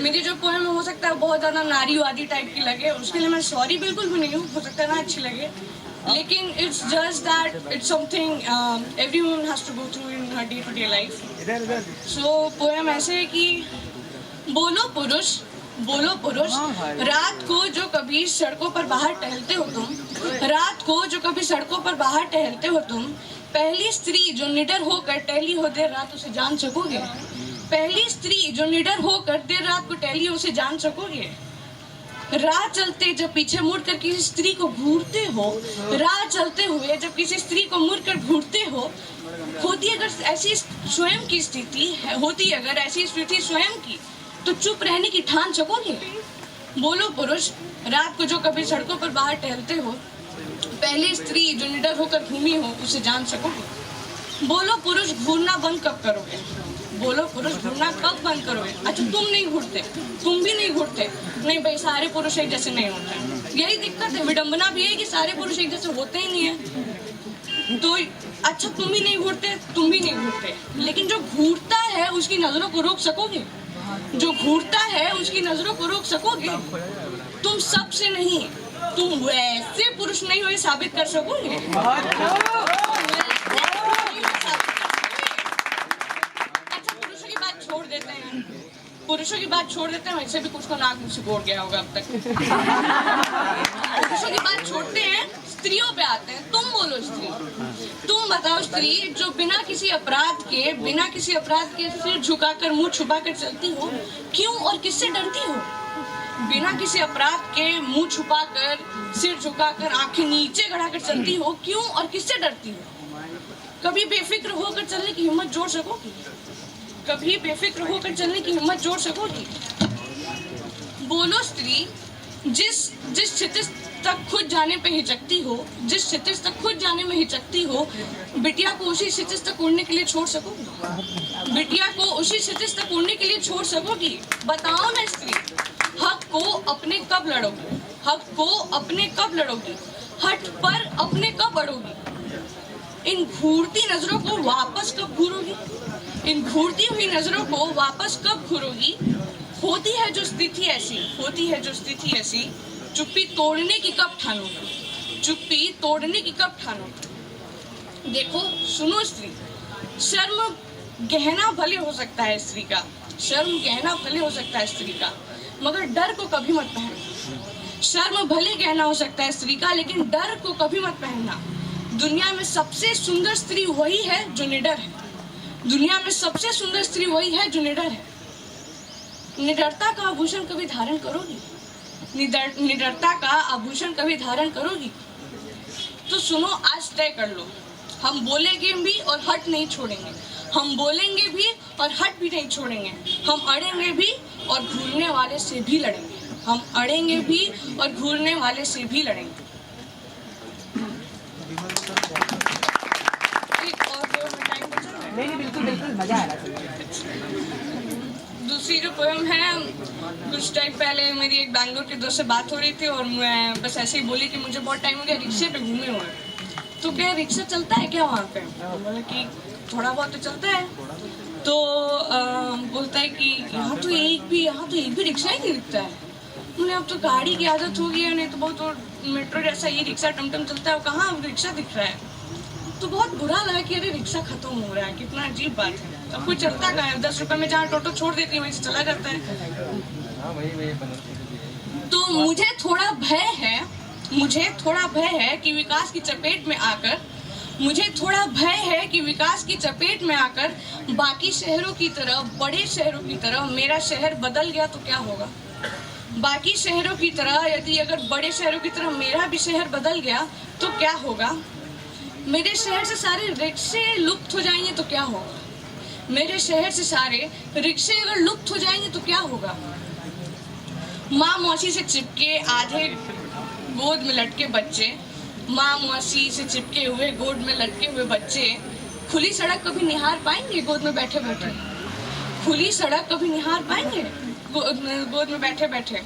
मेरी जो पोएम हो सकता है बहुत ज़्यादा नारीवादी टाइप की लगे, उसके लिए मैं सॉरी बिल्कुल भी नहीं हूँ, हो सकता है ना अच्छी लगे, लेकिन it's just that it's something every woman has to go through in her day to day life. So poem ऐसे है कि बोलो पुरुष, रात को जो कभी सड़कों पर बाहर टहलते हो तुम, रात को जो कभी सड़कों पर बाहर टहलते हो तुम, पहली स्त्री जो निडर होकर टहली हो देर रात उसे जान सकोगे? पहली स्त्री जो निडर होकर देर रात को टहली उसे जान सकोगे? राह चलते जब पीछे मुड़कर किसी स्त्री को घूरते हो, राह चलते हुए जब किसी स्त्री को मुड़कर घूरते हो, होती अगर ऐसी स्वयं की स्थिति होती अगर ऐसी स्थिति स्वयं की, तो चुप रहने की ठान सकोगे? बोलो पुरुष, रात को जो कभी सड़कों पर बाहर टहलते हो, पहली स्त्री जो निडर होकर घूमी हो उसे जान सकोगे? बोलो पुरुष, घूरना बंद कब करोगे? बोलो पुरुष, घूरना कब बंद करोगे? अच्छा तुम नहीं घूरते, तुम भी नहीं घूरते, नहीं भाई सारे पुरुष एक जैसे नहीं होते, यही दिक्कत है, विडंबना भी है कि सारे पुरुष एक जैसे होते ही नहीं है। तो अच्छा तुम भी नहीं घूरते, तुम भी नहीं घूरते, लेकिन जो घूरता है उसकी नजरों को रोक सकोगे? जो घूरता है उसकी नजरों को रोक सकोगे? तुम सबसे नहीं, तुम वैसे पुरुष नहीं हो ये साबित कर सकोगे? अच्छा पुरुषों की बात छोड़ देते हैं, वैसे भी कुछ को नाक मुझसे सिकोड़ गया होगा अब तक। पुरुषों की बात छोड़ते हैं, स्त्रियों पे आते हैं। तुम बोलो स्त्री, तुम बताओ स्त्री जो बिना किसी अपराध के सिर झुकाकर मुंह छुपाकर चलती हो, क्यों और किससे डरती हो? बिना किसी अपराध के मुंह छुपाकर, सिर झुकाकर, आंखें नीचे गड़ाकर चलती हो, क्यों और किससे डरती हो? कभी बेफिक्र होकर चलने की हिम्मत जोड़ सकोगी? कभी बेफिक्र होकर चलने की हिम्मत जोड़ सकोगी? बोलो स्त्री जिस क्षितिज तक खुद जाने पे हिचकती हो, जिस क्षितिज तक खुद जाने में हिचकती हो, बिटिया को उसी क्षितिज तक उड़ने के लिए छोड़ सकोगी? बिटिया को उसी क्षितिज तक उड़ने के लिए छोड़ सकोगी? बताओ ना स्त्री, हक को अपने कब लड़ोगी? हक को अपने कब लड़ोगी? हट पर अपने कब बढ़ोगी? इन घूरती नजरों को वापस कब घूरोगी? इन घूरती हुई नजरों को वापस कब घूरोगी? होती है जो स्थिति ऐसी, चुप्पी तोड़ने की कब ठानोगी? चुप्पी तोड़ने की कब ठानोगी? देखो सुनो स्त्री, शर्म गहना भले हो सकता है स्त्री का, शर्म गहना भले हो सकता है स्त्री का, मगर डर को कभी मत पहनना। शर्म भले गहना हो सकता है स्त्री का, लेकिन डर को कभी मत पहनना। दुनिया में सबसे सुंदर स्त्री वही है जो निडर है। दुनिया में सबसे सुंदर स्त्री वही है जो निडर है। निडरता का आभूषण कभी धारण करोगी? निडरता का आभूषण कभी धारण करोगी? तो सुनो, आज तय कर लो, हम बोलेंगे भी और हट नहीं छोड़ेंगे। हम बोलेंगे भी और हट भी नहीं छोड़ेंगे। हम अड़ेंगे भी और घूरने वाले से भी लड़ेंगे। हम अड़ेंगे भी और घूरने वाले से भी लड़ेंगे। नहीं बिल्कुल मजा आ रहा है। दूसरी जो पोएम है, कुछ टाइम पहले मेरी एक बैंगलोर के दोस्त से बात हो रही थी और मैं बस ऐसे ही बोली कि मुझे बहुत टाइम हो गया रिक्शे पे घूमे हुए, तो क्या रिक्शा चलता है क्या वहाँ पे? बोला कि थोड़ा बहुत तो चलता है। तो बोलता है कि यहाँ तो एक भी रिक्शा ही नहीं दिखता है। मुझे अब तो गाड़ी की आदत हो गई है, नहीं तो बहुत मेट्रो जैसा ये रिक्शा टमटम चलता है, कहाँ रिक्शा दिख रहा है। तो बहुत बुरा लगा कि अरे रिक्शा खत्म हो रहा है, कितना अजीब बात है। अब कोई चलता कहाँ है? 10 रुपए में जहाँ टोटो छोड़ देती है वहीं से चला जाता है। तो मुझे थोड़ा भय है कि विकास की चपेट में आकर बाकी शहरों की तरह, बड़े शहरों की तरह मेरा शहर बदल गया तो क्या होगा? बाकी शहरों की तरह अगर बड़े शहरों की तरह मेरा भी शहर बदल गया तो क्या होगा? मेरे शहर से सारे रिक्शे लुप्त हो जाएंगे तो क्या होगा? मेरे शहर से सारे रिक्शे अगर लुप्त हो जाएंगे तो क्या होगा? माँ मौसी से चिपके आधे गोद में लटके बच्चे, माँ मौसी से चिपके हुए गोद में लटके हुए बच्चे खुली सड़क कभी निहार पाएंगे? गोद में बैठे बैठे खुली सड़क कभी निहार पाएंगे? गोद में बैठे बैठे।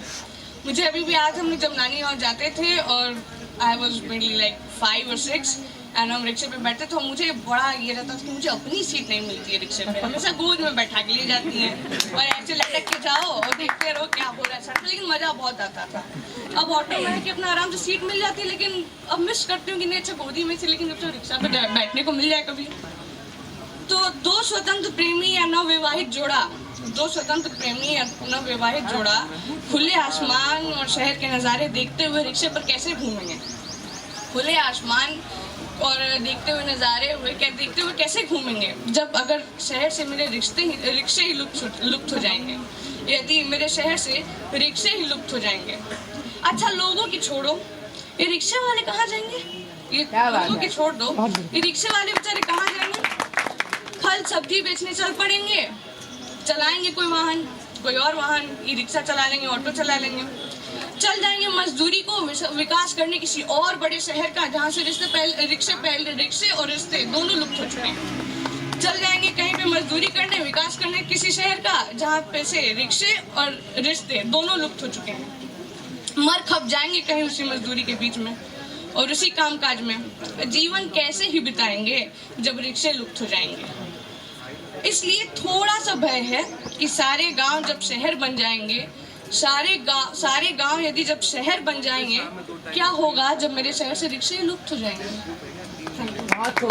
मुझे अभी भी याद है, हम जब नानी गाँव जाते थे और I was mainly like 5 or 6 and हम रिक्शे पे बैठते तो मुझे बड़ा ये रहता था कि मुझे अपनी सीट नहीं मिलती है रिक्शे पे, हमेशा गोद में बैठा के लिए जाती हैं और ऐसे लटक के जाओ और देखते रहो क्या हो रहा है सड़क पे, लेकिन मज़ा बहुत आता था। अब ऑटो में है कि अपना आराम से सीट मिल जाती है, लेकिन अब मिस करती हूँ कि नहीं अच्छा गोदी में से, लेकिन जब तो रिक्शा पे बैठने को मिल जाए कभी। तो दो स्वतंत्र प्रेमी या नवविवाहित जोड़ा, दो स्वतंत्र प्रेमी या नवविवाहित जोड़ा खुले आसमान और शहर के नज़ारे देखते हुए रिक्शे पर कैसे घूमेंगे? खुले आसमान और देखते हुए कैसे घूमेंगे जब अगर शहर से मेरे रिक्शे ही लुप्त हो जाएंगे, यदि मेरे शहर से रिक्शे ही लुप्त हो जाएंगे। अच्छा लोगों की छोड़ो, ये रिक्शे वाले कहाँ जाएंगे? ये लोगों की छोड़ दो, ये रिक्शे वाले बेचारे कहाँ जाएंगे? फल सब्जी बेचने चल पड़ेंगे, चलाएंगे कोई वाहन, कोई और वाहन, ई रिक्शा चला लेंगे, ऑटो चला लेंगे, चल जाएंगे मजदूरी को विकास करने किसी और बड़े शहर का जहाँ से रिक्शे और रिश्ते दोनों लुप्त हो चुके हैं। चल जाएंगे कहीं पे मजदूरी करने, विकास करने किसी शहर का जहाँ पे से रिक्शे और रिश्ते दोनों लुप्त हो चुके हैं। मर खप जाएंगे कहीं उसी मजदूरी के बीच में और उसी कामकाज में। जीवन कैसे ही बिताएंगे जब रिक्शे लुप्त हो जाएंगे? इसलिए थोड़ा सा भय है कि सारे गांव जब शहर बन जाएंगे, सारे गांव यदि जब शहर बन जाएंगे, क्या होगा जब मेरे शहर से रिक्शे लुप्त हो जाएंगे? बहुत खूब।